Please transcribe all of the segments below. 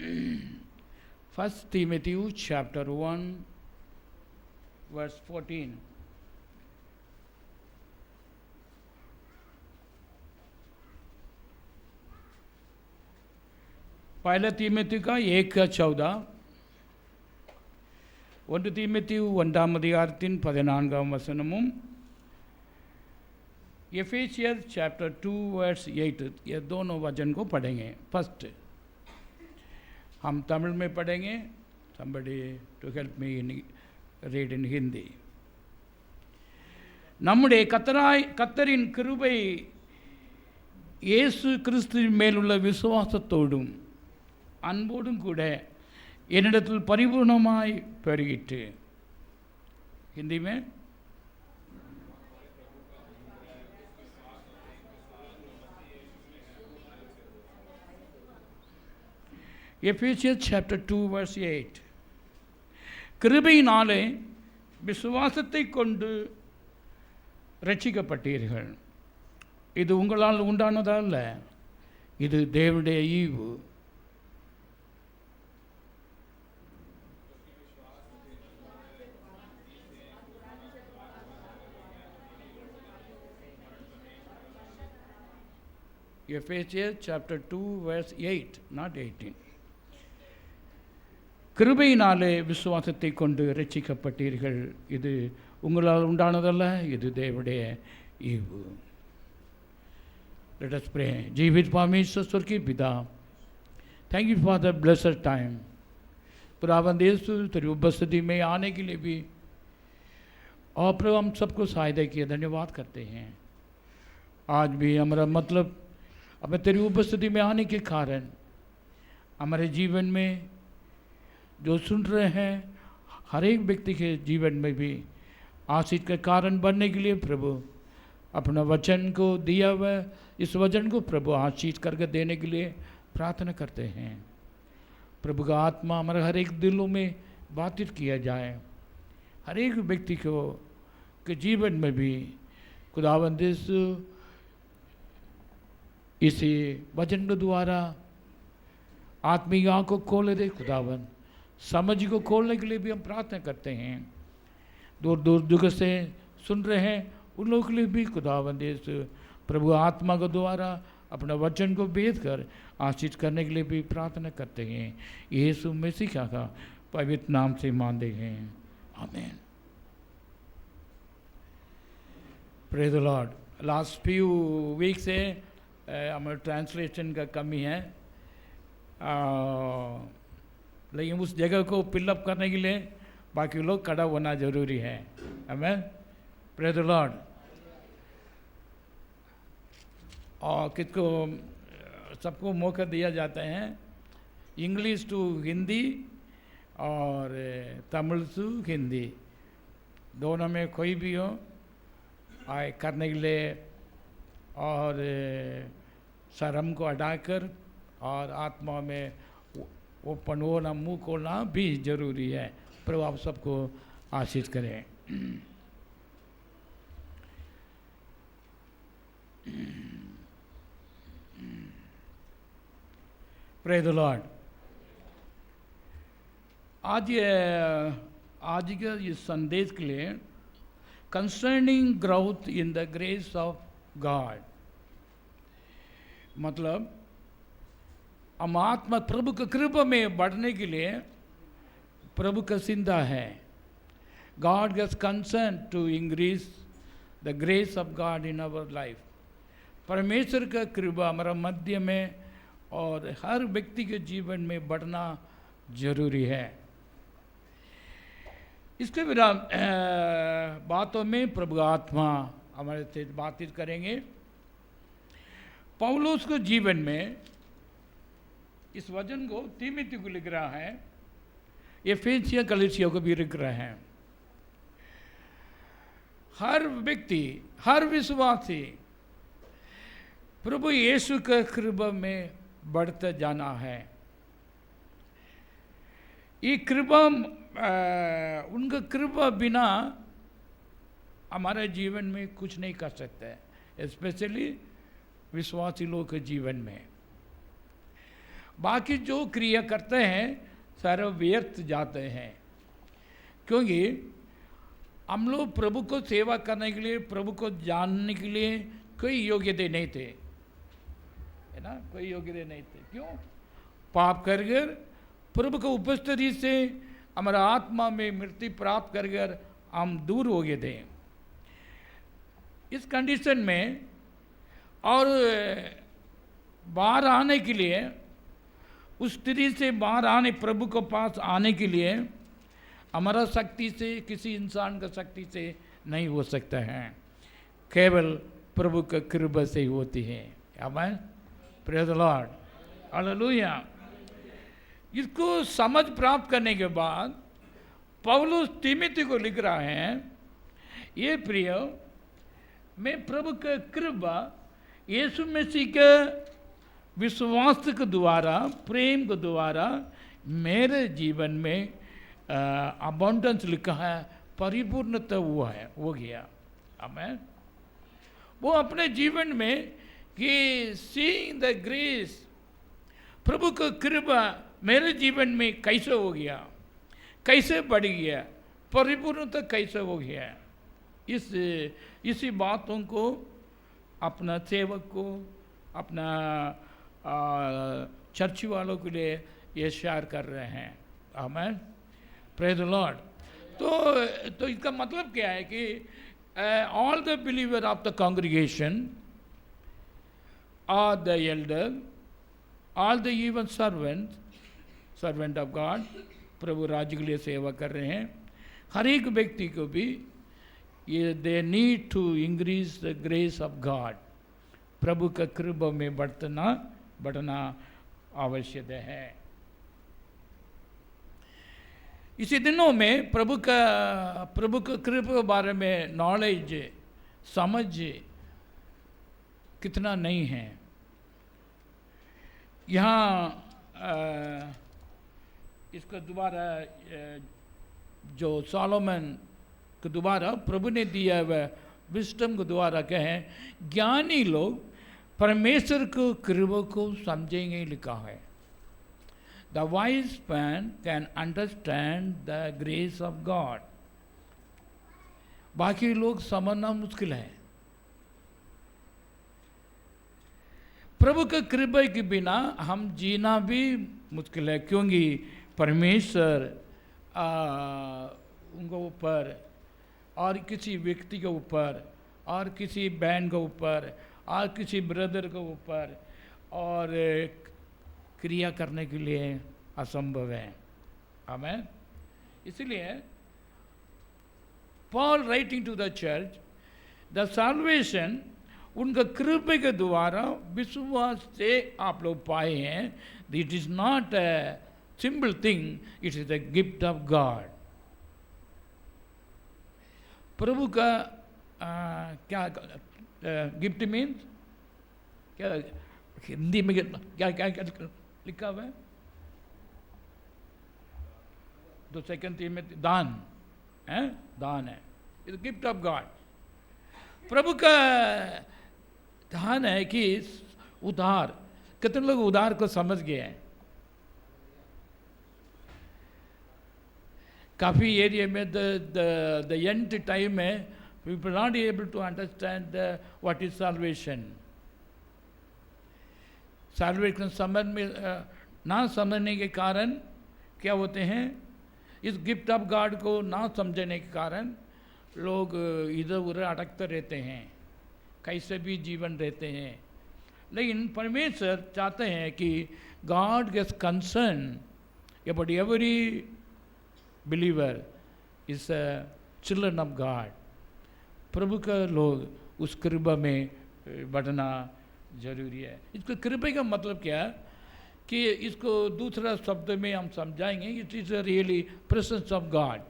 First Timothy chapter 1 verse 14. पहला तीमोथी का 1:14, 1 तीमोथी 1 14 वचनமும், एफेसियंस chapter 2 verse 8, ये दोनों वचन को पढ़ेंगे. फर्स्ट हम तमिल में पढ़ेंगे. somebody to help me in read in Hindi. நம்முடைய கர்த்தரின் கிருபை இயேசு கிறிஸ்துவின் மேலுள்ள விசுவாசத்தோடும் அன்போடும் கூட என்னிடத்தில் பரிபூர்ணமாய் பெருகிற்று. हिंदी में எபேசியர் சாப்டர் 2 verse 8, கிருபையினாலே விசுவாசத்தை கொண்டு ரட்சிக்கப்பட்டீர்கள். இது உங்களால் உண்டானதல்ல, இது தேவனுடைய ஈவு. Ephesians chapter 2 verse 8, not 18. கிருபையினாலே விசுவாசத்தை கொண்டு ரட்சிக்கப்பட்டீர்கள். இது உங்களால் உண்டானதல்ல, இது தேவனுடைய ஈவு. Let us pray. जीवित परमेश्वर स्वर्ग के पिता, thank you for the blessed time. खुदावंद यीशु, तेरी उपस्थिति में आने के लिए भी और प्रभु हम सबको सहायता किए धन्यवाद करते हैं. आज भी हमारा मतलब अब तेरी उपस्थिति में आने के कारण हमारे जीवन में जो सुन रहे हैं हर एक व्यक्ति के जीवन में भी आशीष का कारण बनने के लिए प्रभु अपना वचन को दिया हुआ, इस वचन को प्रभु आशीष करके देने के लिए प्रार्थना करते हैं. प्रभु का आत्मा हमारे हर एक दिलों में बातचीत किया जाए. हर एक व्यक्ति को के जीवन में भी खुदावंद इसी वचन के द्वारा आत्मिक आँख को खोले दे. खुदावन समझ को खोलने के लिए भी हम प्रार्थना करते हैं. दूर दूर जगह से सुन रहे हैं उन लोगों के लिए भी खुदावंद प्रभु आत्मा के द्वारा अपना वचन को भेद कर आशीष करने के लिए भी प्रार्थना करते हैं. यीशु मसीह का पवित्र नाम से मानते हैं. Amen. Praise the Lord. Last few week से हमारे ट्रांसलेशन का कमी है, लेकिन उस जगह को फिलअप करने के लिए बाकी लोग खड़ा होना जरूरी है. आमीन. Praise the Lord. और किसको सबको मौका दिया जाता है इंग्लिश टू हिंदी और तमिल टू हिंदी, दोनों में कोई भी हो आए करने के लिए और शर्म को हटाकर और आत्मा में ओपन होना, मुँह खोलना भी जरूरी है. प्रभु आप सबको आशीष करें. Praise the Lord. आज के इस संदेश के लिए concerning growth in the grace of God, मतलब हम आत्मा प्रभु के कृपा में बढ़ने के लिए प्रभु का चिंता है. God has concern to increase the grace of God in our life. परमेश्वर का कृपा हमारा मध्य में और हर व्यक्ति के जीवन में बढ़ना जरूरी है. इसके बिना बातों में प्रभु आत्मा हमारे से बातचीत करेंगे. पौलुस के जीवन में इस वचन को तीमुथी को लिख रहा है, एफेसिया कलीसिया को भी लिख रहा है. हर व्यक्ति, हर विश्वासी प्रभु यीशु के कृपा में बढ़ते जाना है. ये कृपा, उनका कृपा बिना हमारे जीवन में कुछ नहीं कर सकते, स्पेशली विश्वासी लोग के जीवन में. बाकी जो क्रिया करते हैं सारे व्यर्थ जाते हैं, क्योंकि हम लोग प्रभु को सेवा करने के लिए, प्रभु को जानने के लिए कोई योग्यता नहीं थे, है ना, कोई योग्यता नहीं थे। क्यों? पाप कर कर प्रभु को उपस्थिति से हमारा आत्मा में मृत्यु प्राप्त कर कर हम दूर हो गए थे। इस कंडीशन में और बाहर आने के लिए, उस स्थिति से बाहर आने, प्रभु के पास आने के लिए हमारा शक्ति से, किसी इंसान का शक्ति से नहीं हो सकता है, केवल प्रभु का कृपा से होती है। आमीन, प्रेज़ द लॉर्ड, हालेलुया। इसको समझ प्राप्त करने के बाद पौलुस तीमुथी को लिख रहा है, ये प्रिय, मैं प्रभु का कृपा यीशु मसीह के विश्वास के द्वारा, प्रेम के द्वारा मेरे जीवन में अबंडेंस लिखा है, परिपूर्णता हुआ है, हो गया। आमीन। वो अपने जीवन में कि सीइंग द ग्रेस, प्रभु का कृपा मेरे जीवन में कैसे हो गया, कैसे बढ़ गया, परिपूर्णता कैसे हो गया, इसी बातों को अपना सेवक को, अपना चर्च वालों के लिए ये शेयर कर रहे हैं। आमीन, प्रेज़ द लॉर्ड। तो इसका मतलब क्या है कि all the believer of the congregation are the elder, all the even servant of God, प्रभु राज्य के लिए सेवा कर रहे हैं, हर एक व्यक्ति को भी ये they need to increase the grace of God, प्रभु का कृपा में बढ़ना आवश्यक है। इसी दिनों में प्रभु का कृपा के बारे में नॉलेज, समझ कितना नहीं है। यहाँ इसका दोबारा जो सोलोमन के द्वारा प्रभु ने दिया हुआ विस्डम के द्वारा कहें, ज्ञानी लोग परमेश्वर को कृपा को समझेंगे, लिखा है। The wise man can understand the grace of God. बाकी लोग समझना मुश्किल है। प्रभु के कृपा के बिना हम जीना भी मुश्किल है, क्योंकि परमेश्वर उनके ऊपर और किसी व्यक्ति के ऊपर और किसी बहन के ऊपर और किसी ब्रदर के ऊपर और क्रिया करने के लिए असंभव है। आमीन। इसलिए Paul writing to the church, the salvation उनका कृपा के द्वारा विश्वास से आप लोग पाए हैं। It is not a simple thing, it is the gift of God. प्रभु का क्या गिफ्ट मीन्स क्या, हिंदी में क्या क्या लिखा हुआ है? 2 तीमुथी दान है, दान है, इट गिफ्ट ऑफ गॉड। प्रभु का दान है कि उधार। कितने लोग उधार को समझ गए हैं? काफ़ी एरिया में द एंड टाइम में people not able to understand what is salvation. Salvation समझ में ना समझने के कारण क्या होते हैं, इस गिफ्ट ऑफ गॉड को ना समझने के कारण लोग इधर उधर अटकते रहते हैं, कैसे भी जीवन रहते हैं। लेकिन परमेश्वर चाहते हैं कि God gets concern about every believer is children of God. प्रभु का लोग उस कृपा में बढ़ना जरूरी है। इसको कृपा का मतलब क्या है कि इसको दूसरा शब्द में हम समझाएंगे, it is really presence of God.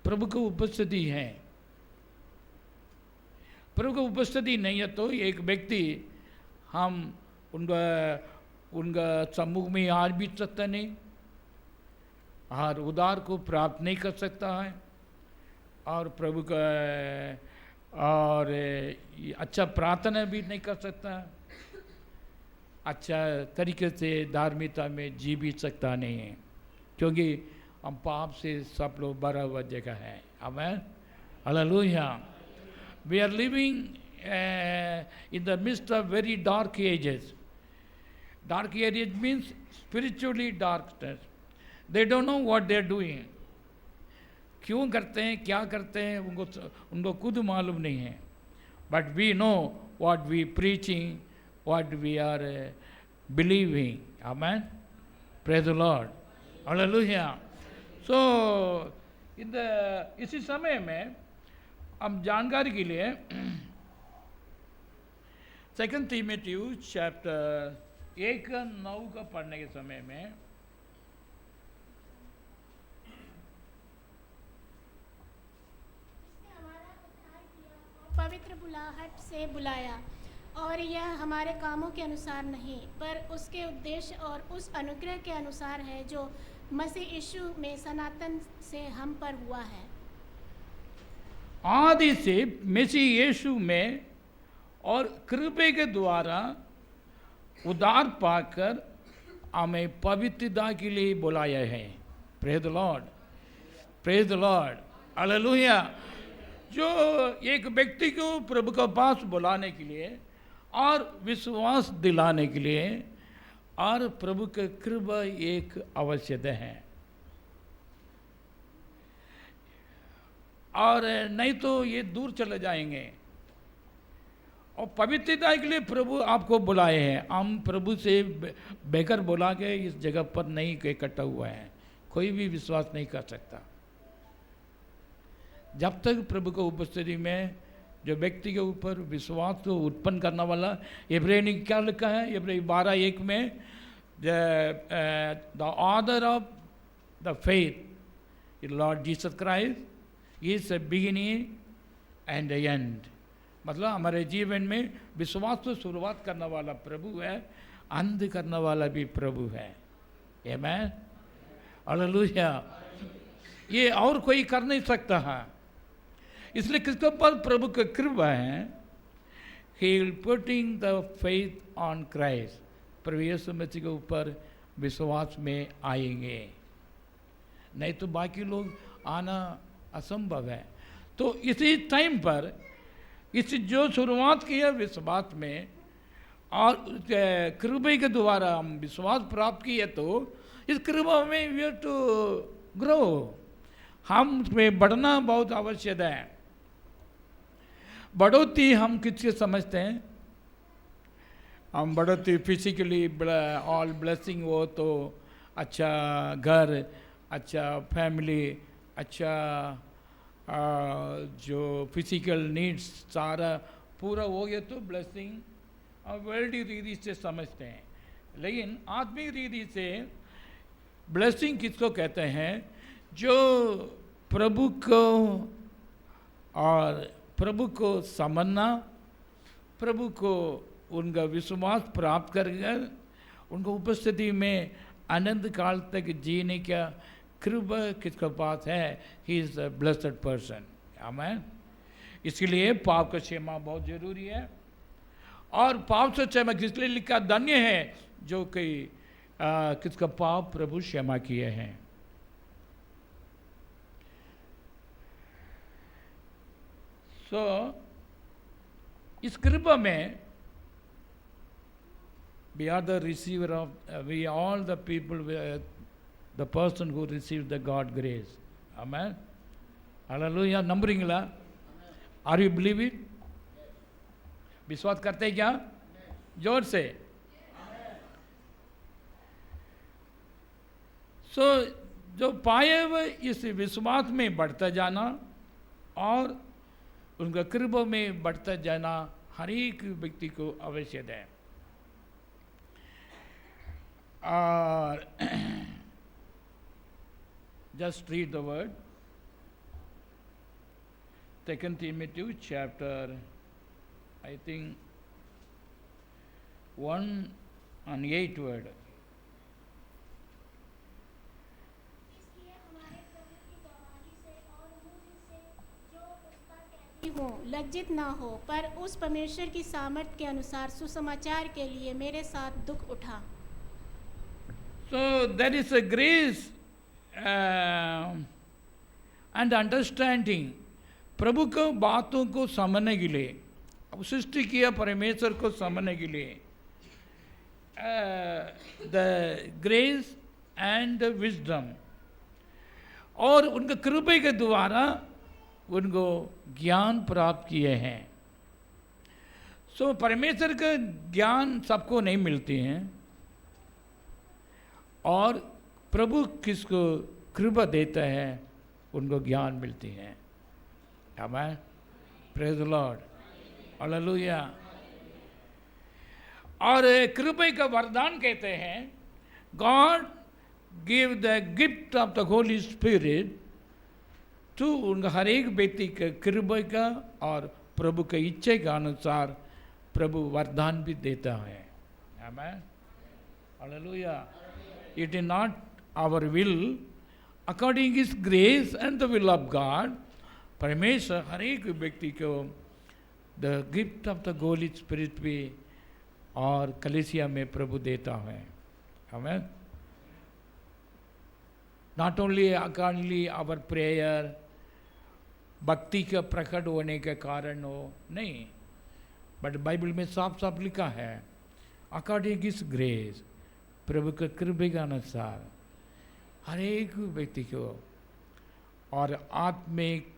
प्रभु की उपस्थिति है। प्रभु की उपस्थिति नहीं है तो एक व्यक्ति हम उनका सम्मुख में आ भी सकता नहीं और उदार को प्राप्त नहीं कर सकता है और प्रभु का और अच्छा प्रार्थना भी नहीं कर सकता। अच्छा तरीके से धार्मिकता में जी भी सकता नहीं है, क्योंकि हम पाप से सब लोग भरा हुआ जगह है। Amen, hallelujah. We are living in the midst of very dark ages. Dark ages means spiritually darkness. They don't know what they are doing. क्यों करते हैं, क्या करते हैं, उनको खुद मालूम नहीं है. But we know what we preaching, what we are believing. Amen. Praise the Lord. Hallelujah. So इसी समय में हम जानकारी के लिए 2 तीमुथियुस चैप्टर 1:9 का पढ़ने के समय में पवित्र बुलाहट से बुलाया, और यह हमारे कामों के अनुसार नहीं, पर उसके उद्देश्य और उस अनुग्रह के अनुसार है जो मसीह यीशु में सनातन से हम पर हुआ है। आदि से मसीह यीशु में और कृपा के द्वारा उद्धार पाकर हमें पवित्रता के लिए बुलाया है। Praise the Lord, praise the Lord, hallelujah. जो एक व्यक्ति को प्रभु के पास बुलाने के लिए और विश्वास दिलाने के लिए और प्रभु के कृपा एक आवश्यकता है, और नहीं तो ये दूर चले जाएंगे। और पवित्रता के लिए प्रभु आपको बुलाए हैं। हम प्रभु से बेकर बुला के इस जगह पर नहीं इकट्ठा हुआ है, कोई भी विश्वास नहीं कर सकता जब तक प्रभु को उपस्थिति में जो व्यक्ति के ऊपर विश्वास को उत्पन्न करने वाला। इब्रानी ने क्या लिखा है, इब्रानी 12:1 में, the author of the faith Lord Jesus Christ is the beginning and the end. मतलब हमारे जीवन में विश्वास को शुरुआत करने वाला प्रभु है, अंत करने वाला भी प्रभु है। आमीन, हालेलुया। ये और कोई कर नहीं सकता है, इसलिए किसके पर प्रभु का कृपा है। He will putting the faith on Christ, प्रभु यीशु मसीह के ऊपर विश्वास में आएंगे, नहीं तो बाकी लोग आना असंभव है। तो इसी टाइम पर इस जो शुरुआत की है विश्वास में और कृपा के द्वारा हम विश्वास प्राप्त किए, तो इस कृपा में वी हैव टू ग्रो, हम उसमें बढ़ना बहुत आवश्यक है। बढ़ोतरी हम किससे समझते हैं? हम बढ़ोतरी फिजिकली ऑल ब्लेसिंग हो तो अच्छा घर, अच्छा फैमिली, अच्छा जो फिजिकल नीड्स सारा पूरा हो गया तो ब्लेसिंग और वर्ल्डली रीति से समझते हैं। लेकिन आत्मिक रीति से ब्लेसिंग किसको कहते हैं? जो प्रभु को और प्रभु को समझना, प्रभु को उनका विश्वास प्राप्त कर उनको उपस्थिति में अनंत काल तक जीने का कृपा किसके पास है? He is a blessed person. आमीन। इसलिए पाप का क्षमा बहुत जरूरी है, और पाप से क्षमा किसलिए लिखा? धन्य है जो कि किसका पाप प्रभु क्षमा किए हैं। सो इस कृपा में we are the receiver of we all the people, the person who received the God grace. Amen, hallelujah. नंबरिंगला, are you believe it? विश्वास करते हैं क्या? जोर से। सो जो पाए हुए इस विश्वास में बढ़ता जाना और उनका कृपा में बढ़ता जाना हर एक व्यक्ति को आवश्यक है। और just read the word, 2 Timothy chapter, I think 1:8 word. लज्जित उचित ना हो, पर उस परमेश्वर की सामर्थ के अनुसार सुसमाचार के लिए मेरे साथ दुख उठा। So there is a grace and understanding. प्रभु को बातों को समझने के लिए, अब सृष्टि किया परमेश्वर को समझने के लिए द ग्रेस एंड विजडम, और उनके कृपा के द्वारा उनको ज्ञान प्राप्त किए हैं। सो परमेश्वर का ज्ञान सबको नहीं मिलती हैं, और प्रभु किसको कृपा देता है उनको ज्ञान मिलती है। Amen, praise the Lord, hallelujah. और कृपा का वरदान कहते हैं, God give the gift of the Holy Spirit to, उनका हर एक व्यक्ति का कृपा का और प्रभु के इच्छा के अनुसार प्रभु वरदान भी देता है। Amen, hallelujah. It is not our will, according his grace and the will of God, परमेश्वर हर एक व्यक्ति को the gift of the Holy Spirit भी और कलीसिया में प्रभु देता है। Amen. Not only accordingly our prayer, भक्ति का प्रकट होने के कारण हो नहीं, बट बाइबल में साफ साफ लिखा है अकॉर्डिंग हिज ग्रेस, प्रभु के कृपा के अनुसार हर एक व्यक्ति को, और आत्मिक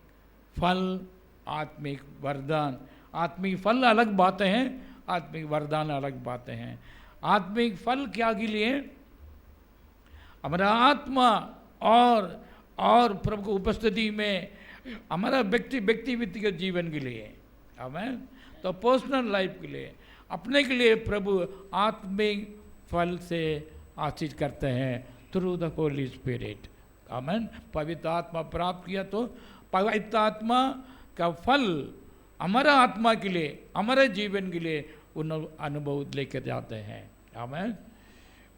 फल, आत्मिक वरदान। आत्मिक फल अलग बातें हैं, आत्मिक वरदान अलग बातें हैं। आत्मिक फल क्या के लिए? हमारा आत्मा और प्रभु की उपस्थिति में हमारा व्यक्तिगत जीवन के लिए, हमें तो पर्सनल लाइफ के लिए, अपने के लिए प्रभु आत्मिक फल से आशीष करते हैं थ्रू द होली स्पिरिट। आमेन। पवित्र आत्मा प्राप्त किया तो पवित्र आत्मा का फल हमारा आत्मा के लिए, हमारे जीवन के लिए उन अनुभव लेकर जाते हैं। आमेन।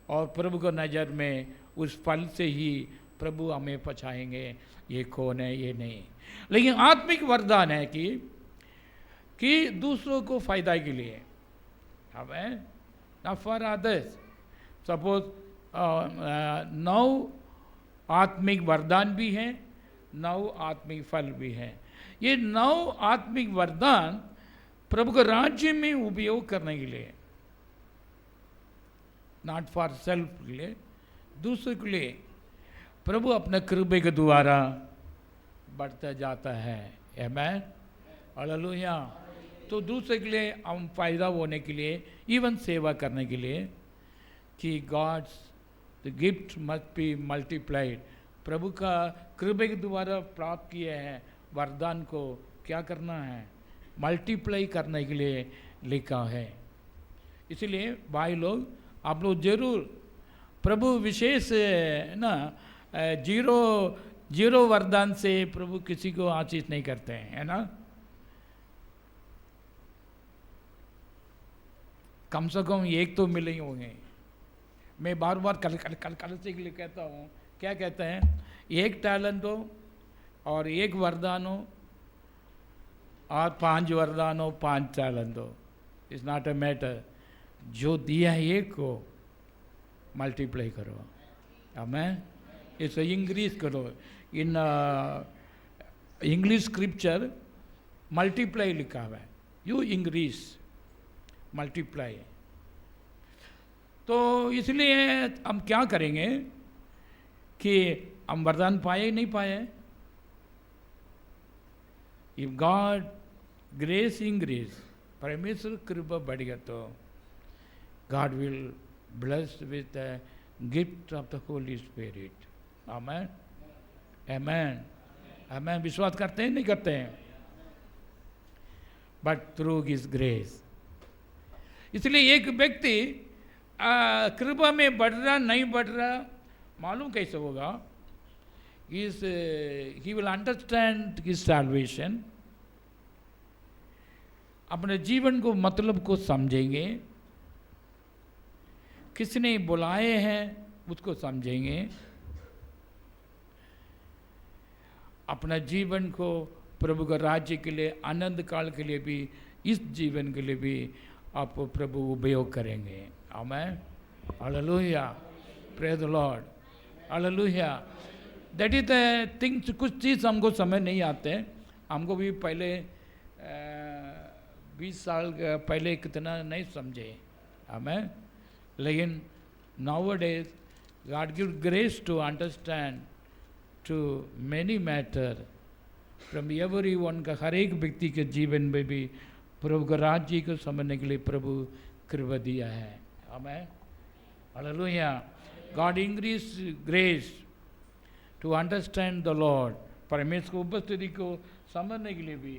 और प्रभु को नज़र में उस फल से ही प्रभु हमें पछाएंगे, ये कौन है ये नहीं। लेकिन आत्मिक वरदान है कि दूसरों को फायदा के लिए, हमें ना फॉर अदर्स। सपोज 9 आत्मिक वरदान भी हैं, 9 आत्मिक फल भी हैं। ये 9 आत्मिक वरदान प्रभु के राज्य में उपयोग करने के लिए, नॉट फॉर सेल्फ के लिए, दूसरे के लिए प्रभु अपने कृपा के द्वारा बढ़ता जाता है। Amen, hallelujah. तो दूसरे के लिए हम फायदा होने के लिए, इवन सेवा करने के लिए, कि God's the gift must be multiplied. प्रभु का कृपा के द्वारा प्राप्त किए हैं वरदान को क्या करना है? मल्टीप्लाई करने के लिए लिखा है। इसलिए भाई लोग, आप लोग जरूर प्रभु विशेष ना जीरो वरदान से प्रभु किसी को आशीष नहीं करते हैं, है ना। कम से कम एक तो मिले ही होंगे। मैं बार बार कल से के लिए कहता हूँ, क्या कहते हैं? 1 टैलेंट हो और 1 वरदान हो और 5 वरदान हो, 5 टैलेंट हो, इट्स नॉट अ मैटर। जो दिया है एक को मल्टीप्लाई करो, आमेन। इसे इंक्रीज करो। इन इंग्लिश स्क्रिप्चर मल्टीप्लाई लिखा हुआ है, यू इंक्रीज मल्टीप्लाई। तो इसलिए हम क्या करेंगे कि हम वरदान पाए नहीं पाए, इफ गॉड ग्रेस इंक्रीज, परमेश्वर कृपा बढ़ गया तो God will bless with the gift of the Holy Spirit. Amen, amen, amen. विश्वास करते हैं नहीं करते हैं? But through his grace. इसलिए एक व्यक्ति कृपा में बढ़ रहा नहीं बढ़ रहा मालूम कैसे होगा? He will understand his salvation, अपने जीवन को मतलब को समझेंगे, किसने बुलाए हैं उसको समझेंगे, अपना जीवन को प्रभु का राज्य के लिए, आनंद काल के लिए भी, इस जीवन के लिए भी आप प्रभु उपयोग करेंगे। Amen, hallelujah, praise the Lord, hallelujah. That is the things. कुछ चीज़ हमको समझ नहीं आते। हमको भी पहले 20 साल पहले कितना नहीं समझे हमें, लेकिन now days God give grace to understand to many matter from every one का, हर एक व्यक्ति के जीवन में भी प्रभु का राज्य को समझने के लिए प्रभु कृपा दिया है। हमें hallelujah. God increase grace to understand the Lord. परमेश्वर को उपस्थिति को समझने के लिए भी,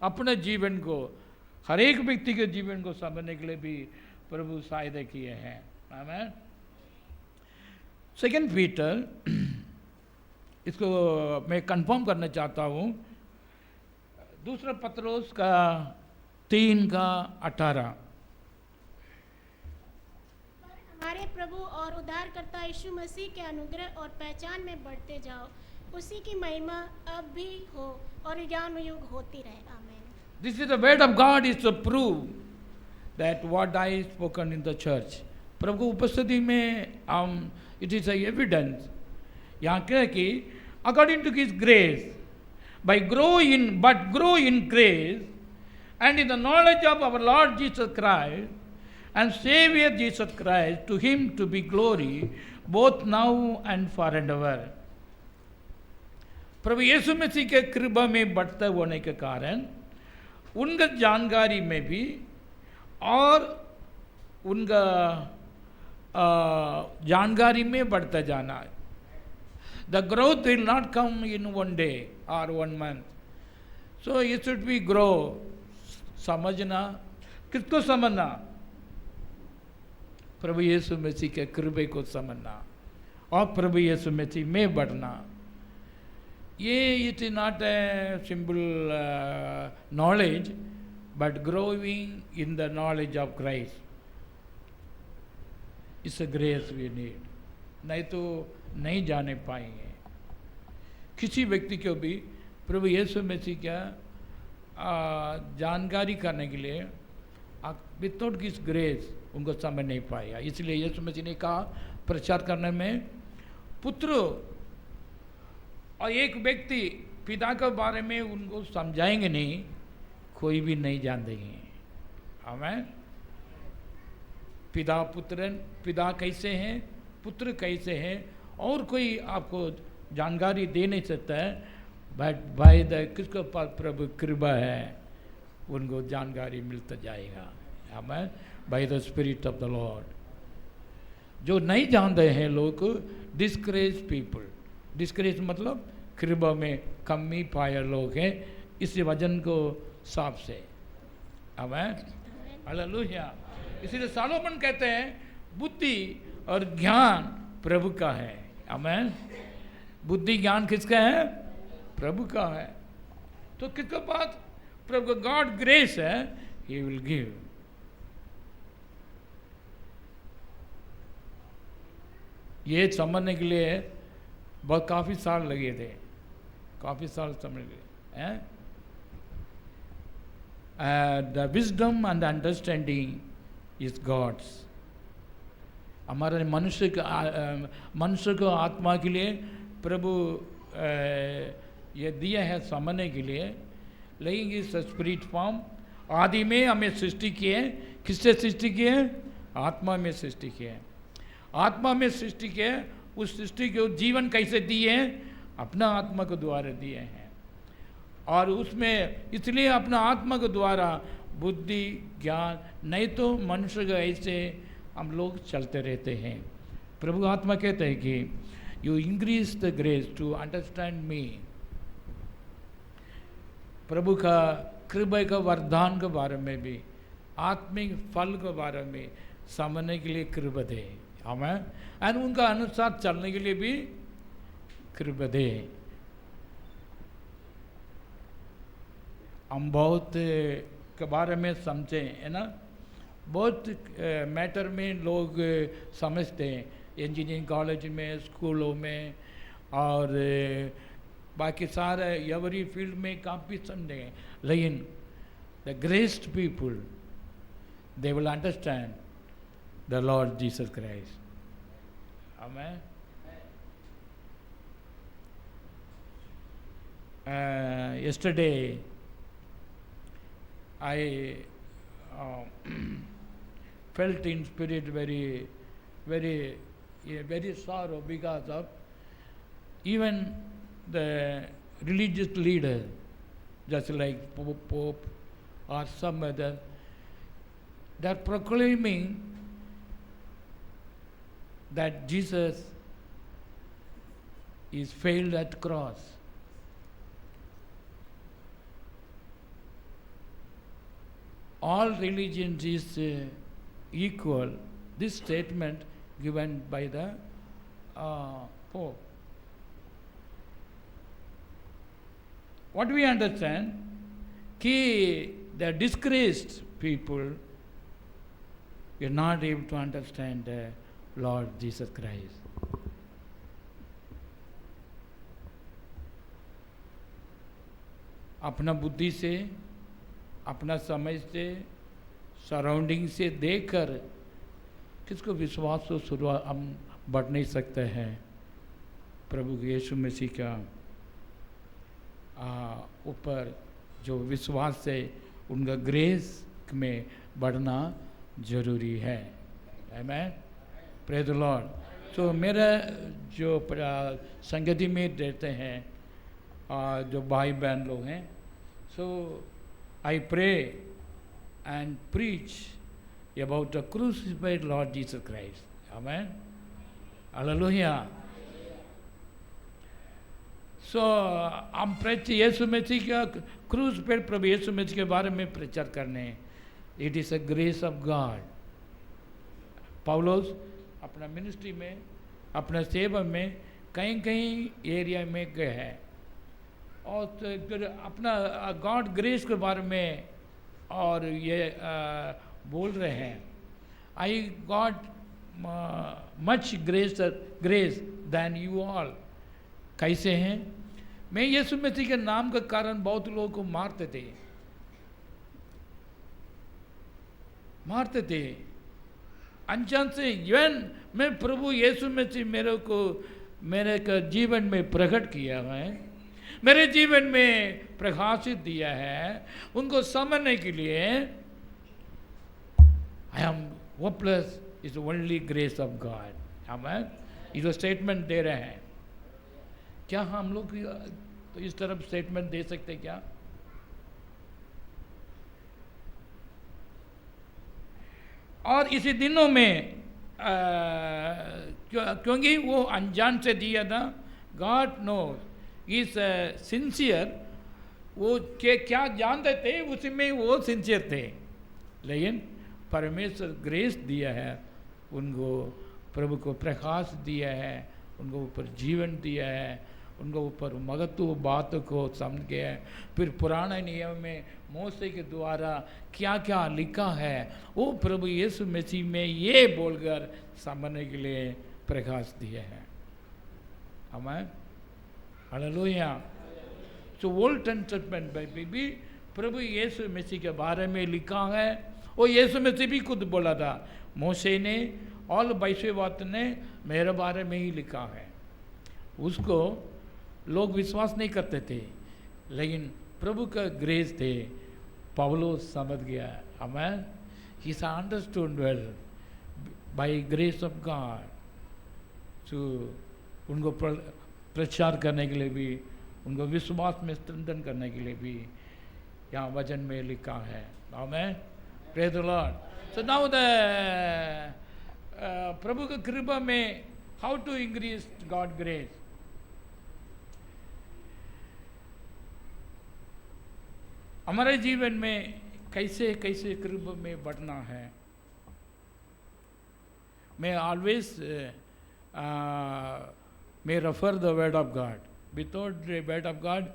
अपने जीवन को, हर एक व्यक्ति के जीवन को समझने के लिए भी प्रभु सहायता किए हैं। आमेन। सेकेंड पीटर, इसको मैं कंफर्म करना चाहता हूँ, दूसरा पत्रोस का 3:18। हमारे प्रभु और उद्धारकर्ता यीशु मसीह के अनुग्रह और पहचान में बढ़ते जाओ, उसी की महिमा अब भी हो और ज्ञान युग होती रहे। आमीन। This is the word of God is to prove that what I spoken in the church. प्रभु की उपस्थिति में हम, it is a evidence। यहाँ क्या है कि according to His grace, but grow in grace and in the knowledge of our Lord Jesus Christ and Savior Jesus Christ, to Him to be glory both now and forever। प्रभु यीशु मसीह के कृपा में बढ़ते होने के कारण उनका जानकारी में भी और उनका जानकारी में बढ़ता जाना है। The growth will not come in one day और one month, so it should be grow. समझना, किसको समझना? प्रभु यीशु मसीह के कृपा को समझना और प्रभु यीशु मसीह में बढ़ना। ये it is not a simple knowledge, but growing in the knowledge of Christ it's a grace we need. नहीं तो नहीं जाने पाएंगे। किसी व्यक्ति को भी प्रभु यीशु मसीह का जानकारी करने के लिए विदाउट दिस ग्रेस उनको समझ नहीं पाएगा। इसलिए यीशु मसीह ने कहा प्रचार करने में, पुत्र और एक व्यक्ति पिता के बारे में उनको समझाएंगे नहीं, कोई भी नहीं जान देंगे। हमें पिता पुत्र, पिता कैसे हैं, पुत्र कैसे हैं, और कोई आपको जानकारी दे नहीं सकता है। बट बाय द किसको पास प्रभु कृपा है, उनको जानकारी मिलता जाएगा। हमें by the spirit of the Lord. जो नहीं जानते हैं लोग, डिस्करेज पीपल। डिस्करेज मतलब कृपा में कमी पाए लोग हैं, इस वजन को साफ से। हमें हालेलुया। इसीलिए सोलोमन कहते हैं बुद्धि और ज्ञान प्रभु का है। हमें बुद्धि ज्ञान किसका है? प्रभु का है। तो किसके पास प्रभु गॉड ग्रेस है, ही विल गिव। ये समझने के लिए बहुत काफ़ी साल लगे थे, काफ़ी साल समझ गए हैं। The wisdom and understanding is God's. हमारे मनुष्य को आत्मा के लिए प्रभु ये दिया है समझने के लिए। लेकिन इस स्पिरिट फॉर्म आदि में हमें सृष्टि किए। किससे सृष्टि किए? आत्मा में सृष्टि किए। आत्मा में सृष्टि किए। उस सृष्टि को जीवन कैसे दिए? अपना आत्मा के द्वारा दिए हैं। और उसमें इसलिए अपना आत्मा के द्वारा बुद्धि ज्ञान, नहीं तो मनुष्य को ऐसे हम लोग चलते रहते हैं। प्रभु आत्मा कहते हैं कि you increase the grace to understand me. प्रभु का कृपा का वरदान के बारे में भी, आत्मिक फल के बारे में समझने के लिए कृपा दे हमें, और उनका अनुसार चलने के लिए भी कृपा दे। हम बहुत के बारे में समझे है ना, बहुत मैटर में लोग समझते हैं। इंजीनियरिंग कॉलेज में, स्कूलों में और बाकी सारे एवरी फील्ड में कॉम्पिटिशन है, लेकिन the Greste people they will understand the Lord Jesus Christ. Amen. Yesterday I felt in spirit very sorrow because of even the religious leader, just like Pope or some other, they are proclaiming that Jesus is failed at cross. All religions is equal. This statement given by the Pope. What we understand, the disgraced people are not able to understand the Lord Jesus Christ. अपना बुद्धि से, अपना समझ से, surrounding से देखकर किसको विश्वास को शुरुआत हम बढ़ नहीं सकते हैं। प्रभु यीशु मसीह का ऊपर जो विश्वास से उनका ग्रेस में बढ़ना जरूरी है। Amen, praise the Lord. तो मेरा जो संगति में रहते हैं जो भाई बहन लोग हैं, सो I pray and preach about the crucified Lord Jesus Christ. Amen. Hallelujah. So हम प्रचार यीशु मसीह का क्रूस पे प्रभु यीशु मसीह के बारे में प्रचार करने, it is a grace of God. पौलुस अपना मिनिस्ट्री में, अपना सेवा में कहीं कहीं एरिया में गए हैं और फिर अपना गॉड ग्रेस के बारे में और ये बोल रहे हैं, I got much grace than you all. कैसे हैं? मैं यीशु मसीह के नाम के कारण बहुत लोगों को मारते थे अनजान से। इवन मैं प्रभु यीशु मसीह मेरे का जीवन में प्रकट किया है, मेरे जीवन में प्रकाशित दिया है, उनको समझने के लिए I am hopeless, is only grace of God. Amen. ये स्टेटमेंट दे रहे हैं। क्या हम लोग तो इस तरफ स्टेटमेंट दे सकते क्या? और इसी दिनों में क्योंकि वो अनजान से दिया था, गॉड नोज इज सिंसियर। वो क्या जानते थे उसी में वो सिंसियर थे, लेकिन परमेश्वर ग्रेस दिया है उनको, प्रभु को प्रकाश दिया है, उनको ऊपर जीवन दिया है, उनको ऊपर महत्व बातों को समझ गया है। फिर पुराने नियम में मूसा के द्वारा क्या क्या लिखा है वो प्रभु यीशु मसीह में ये बोलकर समझने के लिए प्रकाश दिया है। Amen, hallelujah. तो ओल्ड टेस्टामेंट में भी प्रभु यीशु मसीह के बारे में लिखा है। वो यीशु मसीह भी खुद बोला था, मूसा ने और भविष्यवक्ता ने मेरे बारे में ही लिखा है। उसको लोग विश्वास नहीं करते थे, लेकिन प्रभु का ग्रेस थे, पौलुस समझ गया। Amen. He understood well by grace of God. तो उनको प्रचार करने के लिए भी, उनको विश्वास में स्ट्रेंथन करने के लिए भी यहाँ वचन में लिखा है। Amen, praise the Lord. So now the प्रभु की कृपा में how to increase God grace. हमारे जीवन में कैसे कैसे कृपा में बढ़ना है। मैं always may refer the word of God. Without the word of God,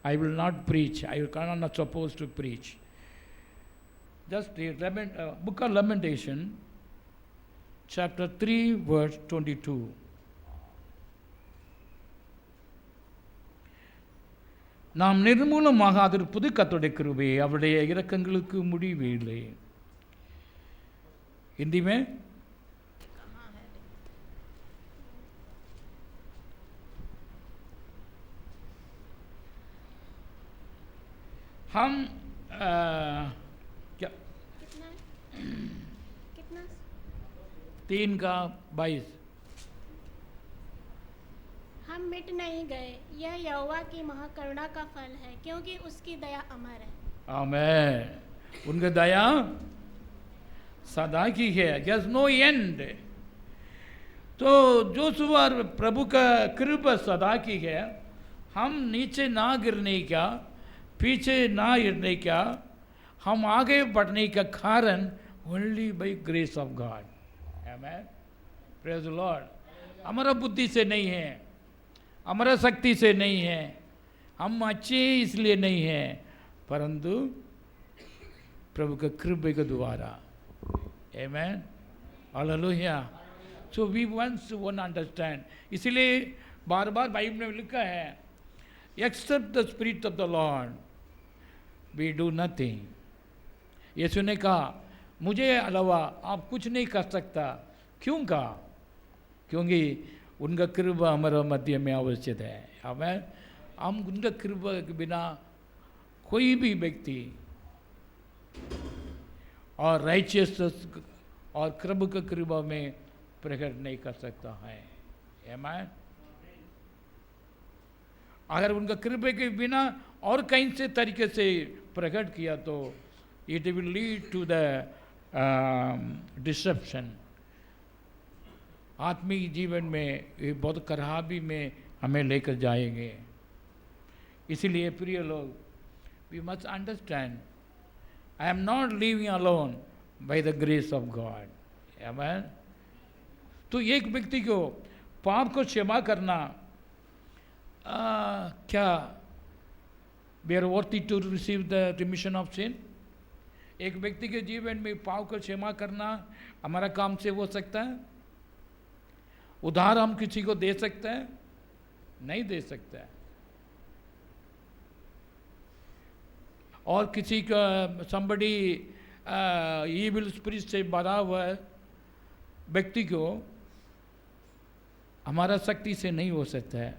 I will not preach. I am not supposed to preach. Just the book of Lamentation, chapter 3, verse 22. நாம் நிர்மூலமாகாதிருப்பது கர்த்தருடைய கிருபை, அவருடைய இரக்கங்களுக்கு முடிவு இல்லை. हिंदी में हम क्या कितना कितना 3:22 हम मिट नहीं गए, यह यहोवा की महाकरुणा का फल है, क्योंकि उसकी दया अमर है। आमेन। उनकी दया सदा की है, there's no end। तो जो सुबह प्रभु का कृपा सदा की है, हम नीचे ना गिरने का, पीछे ना गिरने का, हम आगे बढ़ने का कारण only by grace of God. Amen, praise the Lord. हमारा बुद्धि से नहीं है, हमारा शक्ति से नहीं है, हम अच्छे इसलिए नहीं हैं, परंतु प्रभु का कृपा के द्वारा। Amen, hallelujah. So we once want to understand, इसलिए बार बार बाइबल में लिखा है, except the spirit of the Lord we do nothing। यीशु ने कहा मुझे अलावा आप कुछ नहीं कर सकता। क्यों कहा? क्योंकि उनका कृपा हमारे मध्य में आवश्यक है। हमें हम उनका कृपा के बिना कोई भी व्यक्ति और राइचियस और प्रभु के कृपा में प्रकट नहीं कर सकता है। आमेन। अगर उनका कृपा के बिना और कहीं से तरीके से प्रकट किया तो it will lead to the deception. आत्मिक जीवन में ये बहुत खराबी में हमें लेकर जाएंगे। इसीलिए प्रिय लोग, we must understand, I am not living alone by the grace of God. Amen. तो एक व्यक्ति को पाप को क्षमा करना क्या we are worthy to receive the remission of sin? एक व्यक्ति के जीवन में पाप को क्षमा करना हमारा काम से हो सकता है? उधार हम किसी को दे सकते हैं? नहीं दे सकता है। और किसी का somebody evil spirit से भरा हुआ व्यक्ति को हमारा शक्ति से नहीं हो सकता है।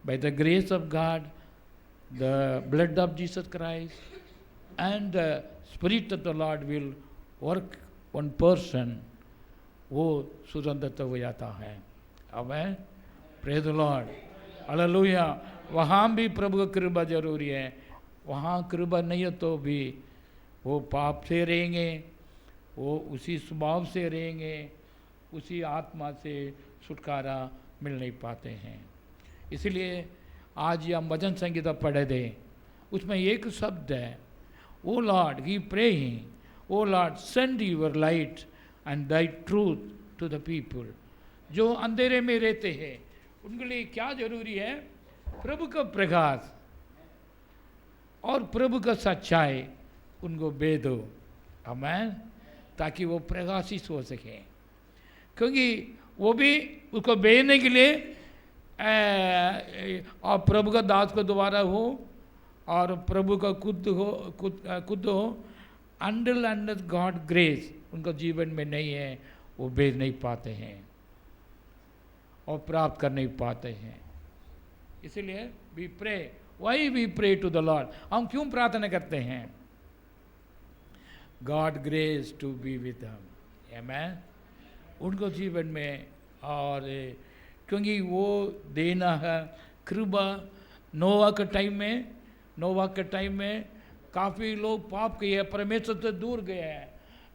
Bye the grace of God, the blood of Jesus Christ and the spirit of the Lord will work on person, वो सुगंधित हो जाता है। Amen, praise the Lord, hallelujah. वहाँ भी प्रभु का कृपा जरूरी है। वहाँ कृपा नहीं है तो भी वो पाप से रहेंगे, वो उसी स्वभाव से रहेंगे, उसी आत्मा से छुटकारा मिल नहीं पाते हैं। इसलिए आज ये हम वचन संगीता पढ़े थे, उसमें एक शब्द है, O Lord we praying, O Lord send your light and thy truth to the people. जो अंधेरे में रहते हैं उनके लिए क्या जरूरी है? प्रभु का प्रकाश और प्रभु का सच्चाई उनको दे दो। आमेन, ताकि वो प्रकाशित हो सके। क्योंकि वो भी उसको बेचने के लिए और प्रभु का दास को दोबारा हो और प्रभु का खुद हो अंडर गॉड ग्रेस उनका जीवन में नहीं है, वो बेच नहीं पाते हैं और प्राप्त कर नहीं पाते हैं। इसलिए we pray, why we pray to the Lord. हम क्यों प्रार्थना करते हैं? God grace to be with हम। आमेन। उनको जीवन में, और क्योंकि वो देना है कृपा। नोवा के टाइम में काफ़ी लोग पाप किए, परमेश्वर से दूर गए हैं,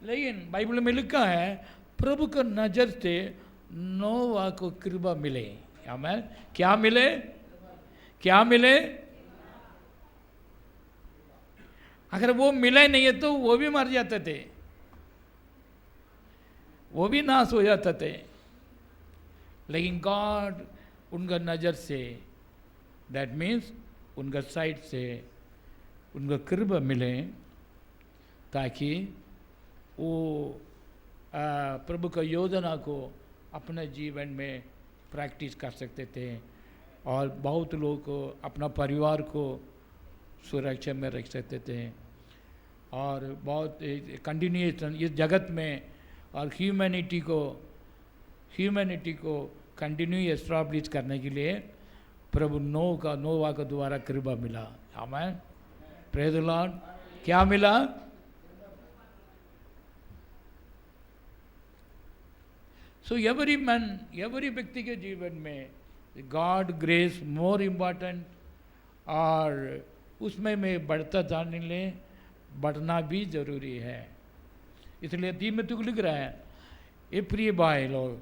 लेकिन बाइबल में लिखा है प्रभु का नज़र से नोवा को कृपा मिले। आमेन। क्या मिले? क्या मिले? अगर वो मिले नहीं है तो वो भी मर जाते थे, वो भी नाश हो जाते थे। लेकिन गॉड उनका नज़र से, दैट मीन्स उनका साइड से उनका कृपा मिले, ताकि वो प्रभु का योजना को अपने जीवन में प्रैक्टिस कर सकते थे और बहुत लोगों को, अपना परिवार को सुरक्षा में रख सकते थे और बहुत कंटिन्यूएशन इस जगत में और ह्यूमैनिटी को कंटिन्यू एस्टैब्लिश करने के लिए प्रभु नोवा को द्वारा कृपा मिला। आमीन, प्रेज द लॉर्ड। क्या मिला? सो एवरी व्यक्ति के जीवन में गॉड ग्रेस मोर इम्पॉर्टेंट, और उसमें मैं बढ़ता जाने ले बढ़ना भी जरूरी है। इसलिए तीमुथियुस को लिख रहा है, ए प्रिय भाई लोग,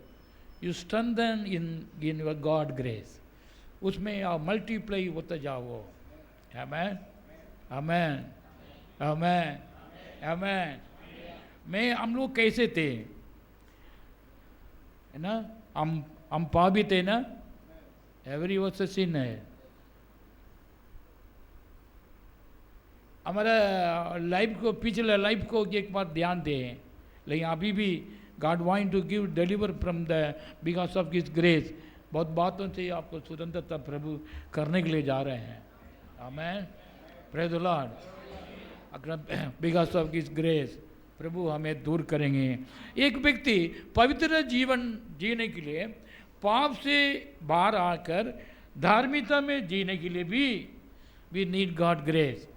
you strengthen in your God grace, उसमें आप मल्टीप्लाई होते जाओ। आमीन, आमीन, आमीन, आमीन। हम लोग कैसे थे, है ना? हम पापी थे ना, एवरी वॉज अ सिन है। हमारा लाइफ को, पिछले लाइफ को एक बार ध्यान दें, लेकिन अभी भी God want to give deliver from the because of his grace. बहुत बातों से आपको स्वतंत्रता प्रभु करने के लिए जा रहे हैं। Amen, praise the Lord. Because of his grace प्रभु हमें दूर करेंगे। एक व्यक्ति पवित्र जीवन जीने के लिए पाप से बाहर आकर धार्मिकता में जीने के लिए भी वी नीड गॉड ग्रेस।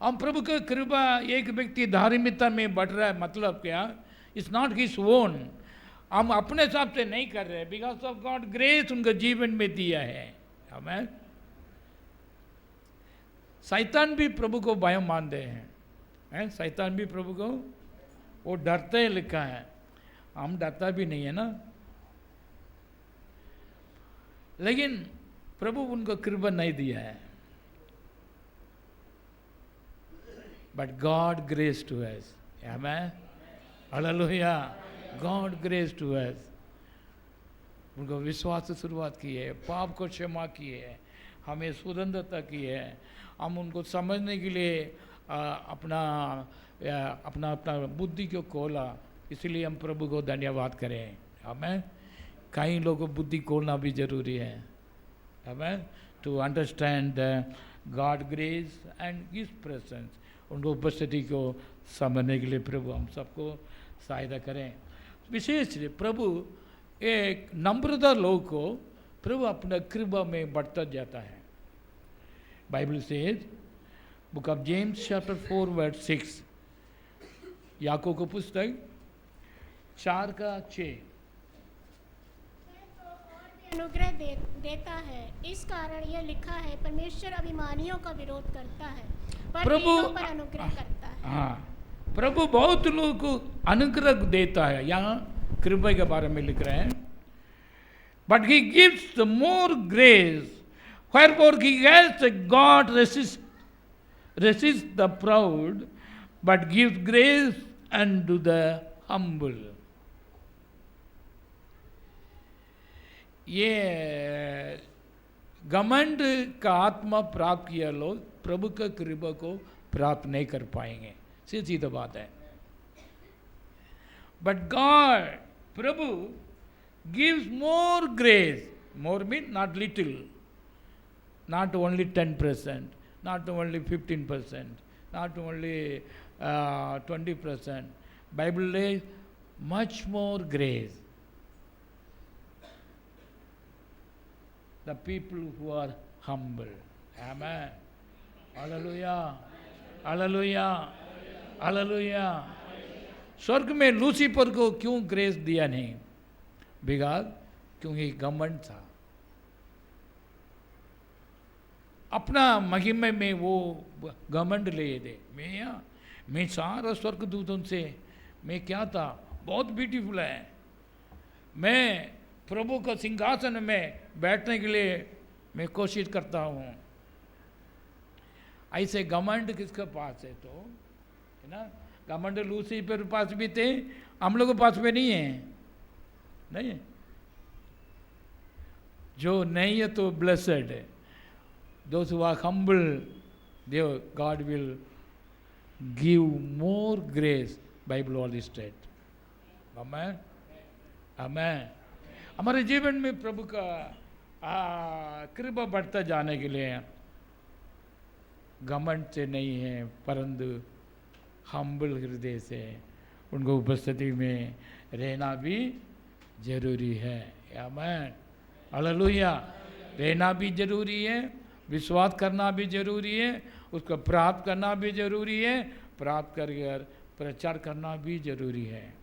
हम प्रभु का कृपा, एक व्यक्ति धार्मिकता में बढ़ रहा है, मतलब क्या? इट्स नॉट हिज ओन, हम अपने हिसाब से नहीं कर रहे, बिकॉज ऑफ गॉड ग्रेस उनका जीवन में दिया है। हमें शैतान भी प्रभु को भय मानते हैं, शैतान भी प्रभु को वो डरते हैं, लिखा है। हम डरता भी नहीं है ना, लेकिन प्रभु उनको कृपा नहीं दिया है। But God grace to us, amen, hallelujah. God grace to us, उनको विश्वास से शुरुआत की है, पाप को क्षमा की है, हमें स्वतंत्रता की है। हम उनको समझने के लिए अपना बुद्धि को खोला, इसलिए हम प्रभु को धन्यवाद करें। हमें कई लोगों को बुद्धि खोलना भी जरूरी है, हमें to understand the God grace and his presence. उनको उपस्थिति को समझने के लिए प्रभु हम सबको सहायता करें। विशेष प्रभु एक नम्रता लोग को प्रभु अपना कृपा में बढ़ता जाता है। Bible says, book of James chapter 4 verse 6, Yakub को पुस्तक 4:6। अनुग्रह देता है, इस कारण यह लिखा है, परमेश्वर अभिमानियों का विरोध करता है पर प्रभु पर अनुग्रह करता है। हाँ, प्रभु बहुत लोगों को अनुग्रह देता है। यहाँ कृपा के बारे में लिख रहे हैं, but he gives the more grace, wherefore he has God resist the proud, but gives grace unto the humble। ये घमंड का आत्मा प्राप्त किया लोग प्रभु का कृपा को प्राप्त नहीं कर पाएंगे, सीधी तो बात है। But God, Prabhu gives more grace, more mean not little, not only 10%, not only 15%, not only 20%. Bible says much more grace. The people who are humble. Amen. Hallelujah. Hallelujah. Hallelujah. स्वर्ग में लूसीफर को क्यों grace दिया नहीं? Because क्योंकि घमंड था, अपना महिमा में वो घमंड ले दे। मैं सारा स्वर्गदूतों से मैं क्या था, बहुत ब्यूटीफुल है, मैं प्रभु का सिंहासन में बैठने के लिए मैं कोशिश करता हूँ। ऐसे घमंड किसके पास है? तो है ना, घमंड लूसीफर पास भी थे, हम लोग के पास में नहीं है। नहीं, जो नहीं है तो ब्लेसेड है। Those who are humble, God will give more grace. Bible all is straight. Amen. Amen. हमारे जीवन में प्रभु का कृपा बढ़ता जाने के लिए घमंड से नहीं है, परंतु हम्बल हृदय से उनको उपस्थिति में रहना भी जरूरी है। आमीन, हालेलुया। रहना भी जरूरी है, विश्वास करना भी जरूरी है, उसको प्राप्त करना भी जरूरी है, प्राप्त कर प्रचार करना भी जरूरी है।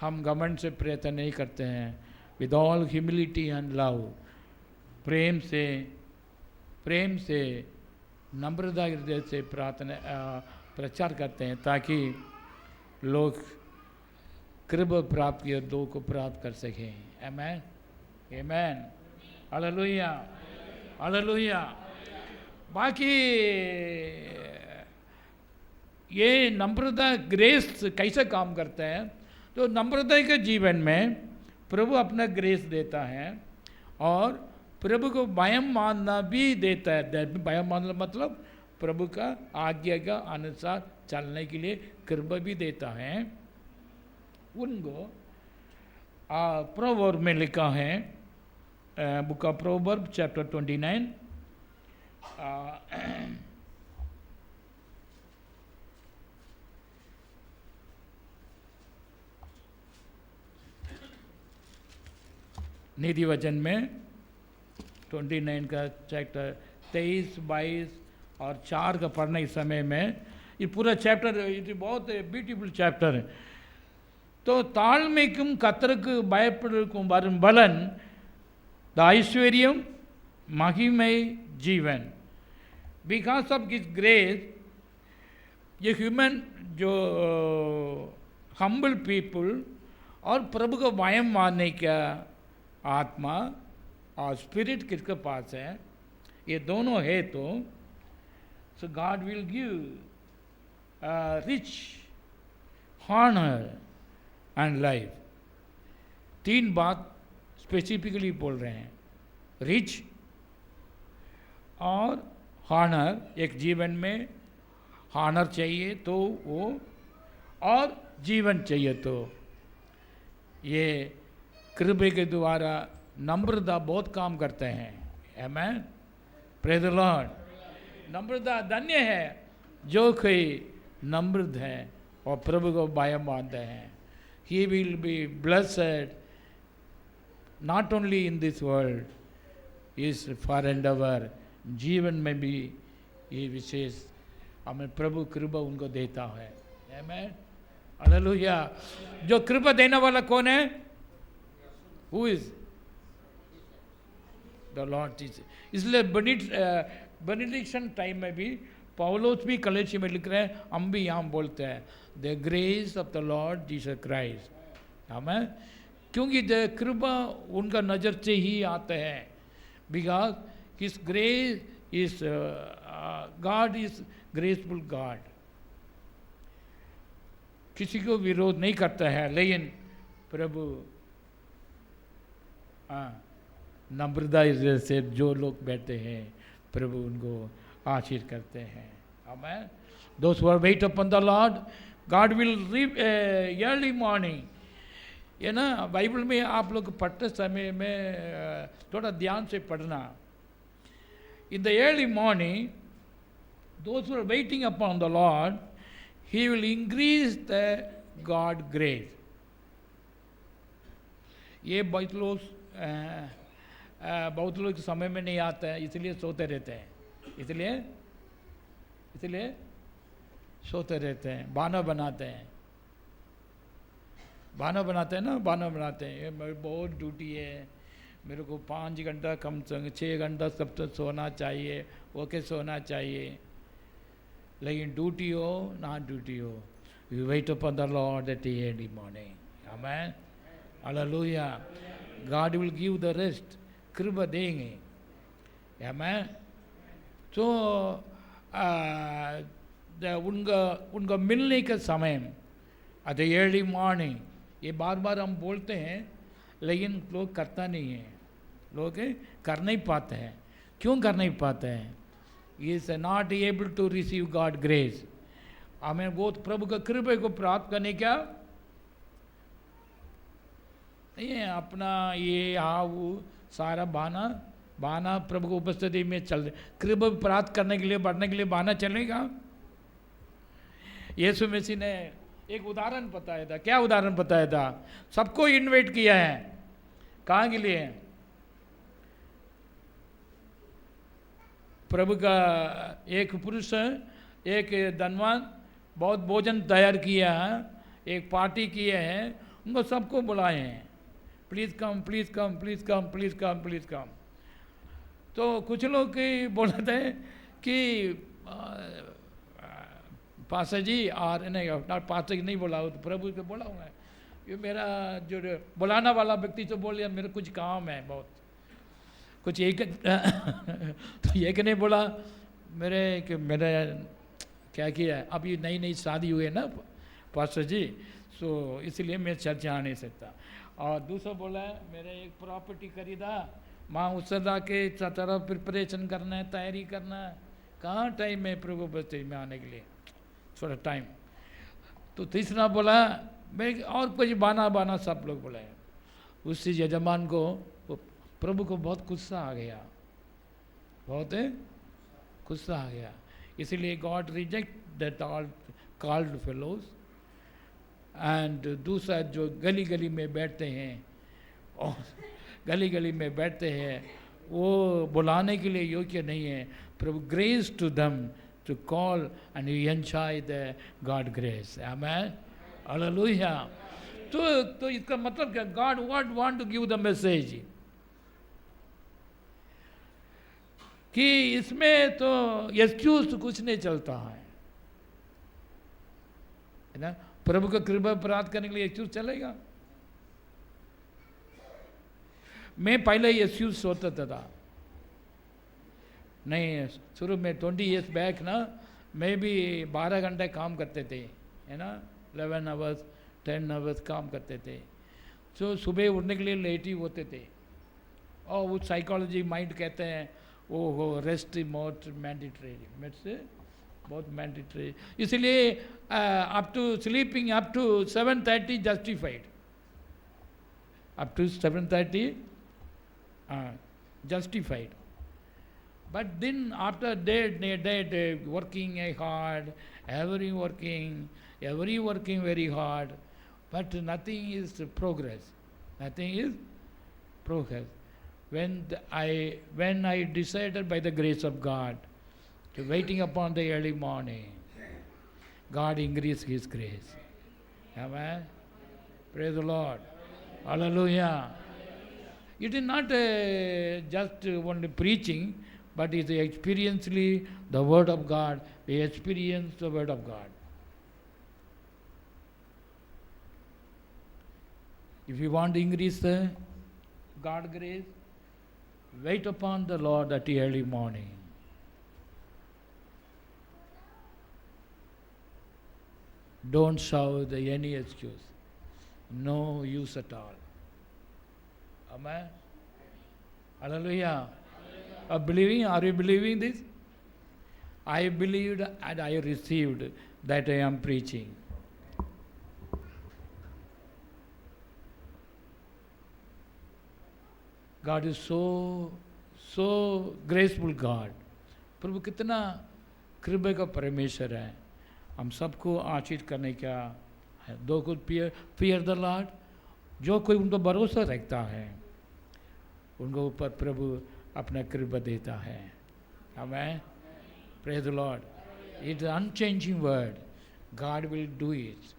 हम घमंड से प्रयत्न नहीं करते हैं, with all humility and love, प्रेम से नम्रता हृदय से प्रार्थना प्रचार करते हैं, ताकि लोग कृपा प्राप्त किए दो को प्राप्त कर सकें। आमीन, आमीन, हालेलुया, हालेलुया। बाकी ये नम्रता ग्रेस कैसे काम करता है? तो नम्रता के जीवन में प्रभु अपना ग्रेस देता है और प्रभु को भयम मानना भी देता है। भयम मानना मतलब प्रभु का आज्ञा का अनुसार चलने के लिए कृपा भी देता है उनको। प्रोवर्ब में लिखा है, बुक ऑफ प्रोवर्ब चैप्टर 29, नीति वचन में 29 का चैप्टर 23, 22 और 4 का पढ़ने के समय में ये पूरा चैप्टर, ये बहुत ब्यूटीफुल चैप्टर है। तो தாழ்மைக்கும் கர்த்தருக்கு பயப்படுவதற்கும் வரும் பலன் द ஐஸ்வர்யம் மகிமை जीवन। बिकॉज ऑफ हिज ग्रेस ये ह्यूमन जो हम्बल पीपल और प्रभु को भयम मानने का आत्मा और स्पिरिट किसके पास है, ये दोनों है तो so God will give rich honour and life. 3 बात स्पेसिफिकली बोल रहे हैं, रिच और हॉनर। एक जीवन में हॉनर चाहिए तो वो, और जीवन चाहिए तो ये कृपा के द्वारा नम्रता बहुत काम करते हैं। आमीन, प्रेज़ द लॉर्ड। नम्रता धन्य है जो कोई नम्रत है और प्रभु को भय मानते हैं। He will be blessed not only in this world, is for and ever। जीवन में भी ये विशेष हमें प्रभु कृपा उनको देता है। आमीन, हालेलुया। जो कृपा देने वाला कौन है? Who is? The Lord Jesus। इसलिए बेनिडिक्शन टाइम में भी पौलुस भी कलेसी में लिख रहे हैं, हम भी यहाँ बोलते हैं the grace of the Lord Jesus Christ. हमें क्योंकि द कृपा उनका नज़र से ही आते हैं। Because his grace is God is graceful God. किसी को विरोध नहीं करता है, लेकिन प्रभु नम्रता से जो लोग बैठते हैं प्रभु उनको आशीष करते हैं। आमीन। Those who are wait upon the Lord, God will reap early morning। ये ना बाइबल में आप लोग पढ़ते समय में थोड़ा ध्यान से पढ़ना। In the early morning, those who are waiting upon the Lord, He will increase the God grace। ये बहुत लोग समय में नहीं आता है, इसलिए सोते रहते हैं, इसलिए सोते रहते हैं, बहाना बनाते हैं ना, बहाना बनाते हैं। ये मेरी बहुत ड्यूटी है, मेरे को 5 घंटा कम से कम 6 घंटा सब तो सोना चाहिए, ओके सोना चाहिए। लेकिन ड्यूटी हो ना ड्यूटी हो, we wait upon the Lord at early morning. Amen, hallelujah. God will give the rest, कृपा देंगे। आमीन। तो उनका मिलने का समय एट द अर्ली मॉर्निंग, ये बार बार हम बोलते हैं लेकिन लोग करता नहीं है, लोग कर नहीं पाते हैं। क्यों कर नहीं पाते हैं? Is not able to receive God grace. हमें वो प्रभु का कृपा को प्राप्त करने का नहीं है अपना ये हाँ वो सारा बहाना बहाना प्रभु की उपस्थिति में चल रहे। कृपा प्राप्त करने के लिए बढ़ने के लिए बहाना चलेगा। यीशु मसीह ने एक उदाहरण बताया था। क्या उदाहरण बताया था? सबको इनवाइट किया है। कहाँ के लिए? प्रभु का एक पुरुष एक धनवान बहुत भोजन तैयार किया है, एक पार्टी किए हैं, उनको सबको बुलाए हैं, please come please come please come please come please कम। तो कुछ लोग बोला थे कि पास्टर जी और नहीं पास्टर जी नहीं बोला, तो प्रभु को बोला हूँ। ये मेरा जो बुलाना वाला व्यक्ति तो बोल दिया मेरा कुछ काम है बहुत कुछ एक तो एक ने बोला मेरे कि मेरा क्या किया है, अभी नई नई शादी हुई है ना पास्टर जी, सो इसलिए मैं चर्च आ नहीं सकता। और दूसरा बोला मेरे एक प्रॉपर्टी खरीदा, माँ उससे के तरफ प्रिपरेशन करना है, तैयारी करना है, कहाँ टाइम है प्रभु बस्ती में आने के लिए, थोड़ा टाइम। तो तीसरा बोला मैं और कुछ बाना बाना सब लोग बोले। उस यजमान को प्रभु को बहुत गुस्सा आ गया, बहुत गुस्सा आ गया। इसलिए God reject that all called fellows. And दूसरा जो गली गली में बैठते हैं और गली गली में बैठते हैं वो बुलाने के लिए योग्य नहीं है। प्रभु grace to them to call and you enjoy the God grace. Amen, hallelujah. तो इसका मतलब क्या? God what want to give the message कि इसमें तो एक्सक्यूज कुछ नहीं चलता है ना। प्रभु का कृपा प्राप्त करने के लिए एक्सक्यूज चलेगा? मैं पहले एक्सक्यूज होता था नहीं, शुरू में 20 इयर्स बैक ना, मैं भी 12 घंटे काम करते थे, है ना, 11 आवर्स 10 आवर्स काम करते थे। तो सुबह उठने के लिए लेट ही होते थे। और वो साइकोलॉजी माइंड कहते हैं वो हो रेस्ट मोट मैंडेटरी, बहुत मैंडेटरी। इसलिए up to sleeping up to 7:30 justified, up to 7:30 justified. But then after that working hard, every working very hard, but nothing is progress. Nothing is progress. When I decided by the grace of God to waiting upon the early morning, God increased His grace. Amen. Praise the Lord. Hallelujah. It is not just only preaching, but it is experientially the Word of God. We experience the Word of God. If you want to increase the God grace, wait upon the Lord at the early morning. Don't shout any excuse. No use at all. Amen. Hallelujah. Are you believing this? I believed and I received that I am preaching. God is so graceful God. प्रभु कितना कृपा का परमेश्वर है। हम सबको आशीष करने का है। दो कुछ fear the Lord, जो कोई उनको भरोसा रखता है उनको ऊपर प्रभु अपना कृपा देता है। Amen. Praise the Lord. It's an unchanging word. God will do it.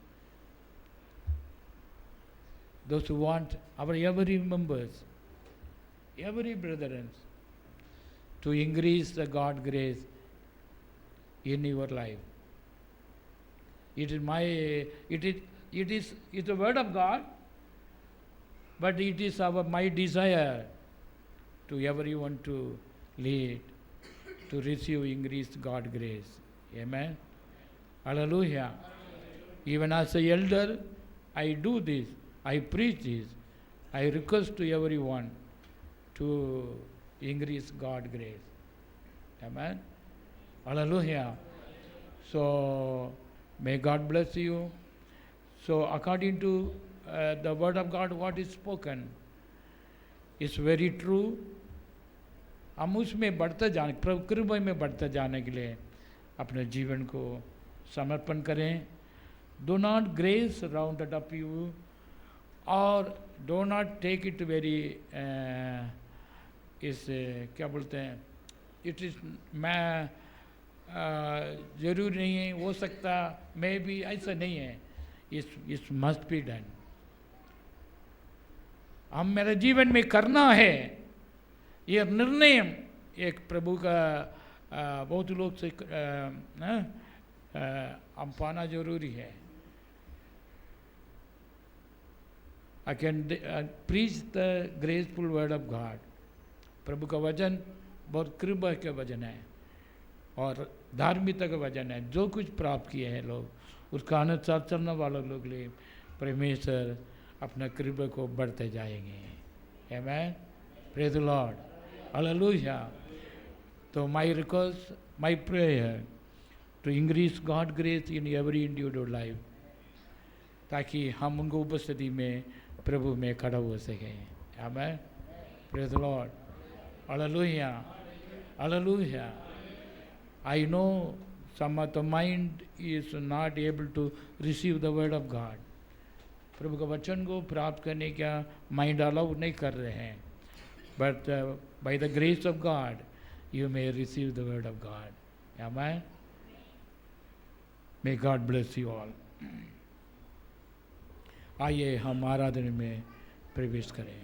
Those who want our every members, every brethren, to increase the God grace in your life. It is the word of God, but it is my desire to everyone to lead, to receive increased God grace. Amen. Hallelujah. Even as an elder, I do this, I preach this, I request to everyone to increase God grace. Amen. Hallelujah. So may God bless you. So according to the word of God, what is spoken, is very true. हम उसमें बढ़ते जाने, प्रभु कृपा में बढ़ते जाने के लिए अपने जीवन को समर्पण करें. Do not grace rounded up you, और do not take it very क्या बोलते हैं, it is मैं जरूरी नहीं है, हो सकता, मैं भी, ऐसा नहीं है. इस मस्ट बी डन. हम मेरे जीवन में करना है, ये निर्णय एक प्रभु का बहुत लोग से हम पाना जरूरी है. I can preach the graceful word of God. प्रभु का वचन बहुत कृपा का वचन है और धार्मिकता का वचन है. जो कुछ प्राप्त किए हैं लोग, उसका अनुसार चलने वाले लोग लिए परमेश्वर अपना कृपा को बढ़ते जाएंगे. Amen. Praise the Lord. Hallelujah. तो my request, my prayer to increase God grace in every individual life, ताकि हम उनको उपस्थिति में प्रभु में खड़ा हो सके. Amen. Praise the Lord. Hallelujah. Hallelujah. I know some of the mind is not able to receive the word of God. प्रभु का वचन को प्राप्त करने का माइंड अलाउ नहीं कर रहे हैं. But by the grace of God, you may receive the word of God. Amen. May God bless you all. आइए हम आराधना में प्रवेश करें.